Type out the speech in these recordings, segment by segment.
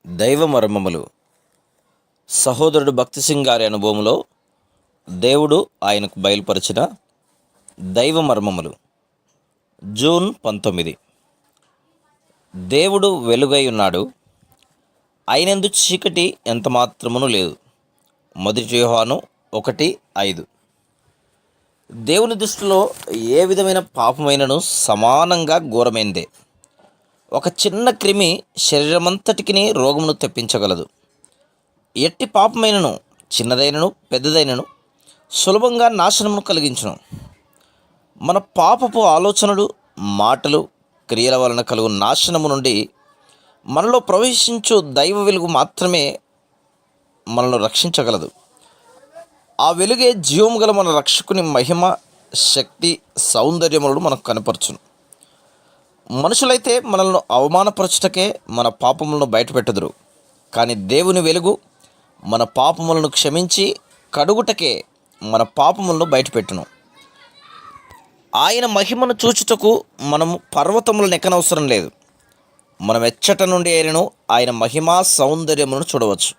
దైవ మర్మములు. సహోదరుడు భక్తి సింగ్ గారి అనుభవంలో దేవుడు ఆయనకు బయలుపరిచిన దైవ మర్మములు. జూన్ 19. దేవుడు వెలుగై ఉన్నాడు, ఆయనందు చీకటి ఎంత మాత్రమును లేదు. మొదటి యోహాను 1:5. దేవుని దృష్టిలో ఏ విధమైన పాపమైనను సమానంగా ఘోరమైందే. ఒక చిన్న క్రిమి శరీరమంతటికి రోగమును తెప్పించగలదు. ఎట్టి పాపమైనను, చిన్నదైనను పెద్దదైనను, సులభంగా నాశనమును కలిగించును. మన పాపపు ఆలోచనలు, మాటలు, క్రియల వలన కలుగు నాశనము నుండి మనలో ప్రవేశించు దైవ వెలుగు మాత్రమే మనల్ని రక్షించగలదు. ఆ వెలుగే జీవము గల మన రక్షకుని మహిమ, శక్తి, సౌందర్యములను మనకు కనపరచును. మనుషులైతే మనల్ని అవమానపరచుటకే మన పాపములను బయటపెట్టుదురు, కానీ దేవుని వెలుగు మన పాపములను క్షమించి కడుగుటకే మన పాపములను బయటపెట్టును. ఆయన మహిమను చూచుటకు మనము పర్వతములను ఎక్కనవసరం లేదు. మనం ఎచ్చట నుండి అయినను ఆయన మహిమా సౌందర్యములను చూడవచ్చు.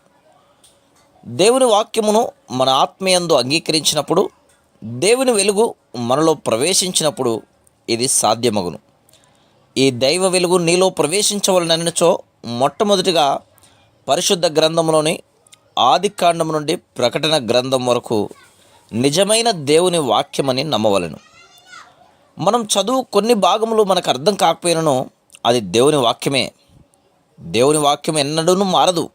దేవుని వాక్యమును మన ఆత్మయందు అంగీకరించినప్పుడు, దేవుని వెలుగు మనలో ప్రవేశించినప్పుడు ఇది సాధ్యమగును. ఈ దైవ వెలుగు నీలో ప్రవేశించవలననిచో మొట్టమొదటిగా పరిశుద్ధ గ్రంథంలోని ఆది కాండం నుండి ప్రకటన గ్రంథం వరకు నిజమైన దేవుని వాక్యమని నమ్మవలను. మనం చదువు కొన్ని భాగములు మనకు అర్థం కాకపోయినను అది దేవుని వాక్యమే. దేవుని వాక్యం ఎన్నడూ మారదు.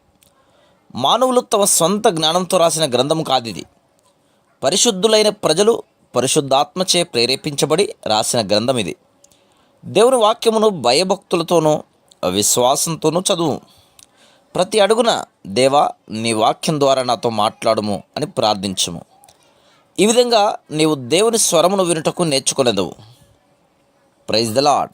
మానవులు తమ సొంత జ్ఞానంతో రాసిన గ్రంథం కాదిది. పరిశుద్ధులైన ప్రజలు పరిశుద్ధాత్మచే ప్రేరేపించబడి రాసిన గ్రంథం ఇది. దేవుని వాక్యమును భయభక్తులతోనూ విశ్వాసంతోనూ చదువు. ప్రతి అడుగున దేవా, నీ వాక్యం ద్వారా నాతో మాట్లాడుము అని ప్రార్థించుము. ఈ విధంగా నీవు దేవుని స్వరమును వినుటకు నేర్చుకొనెదవు. Praise the lord.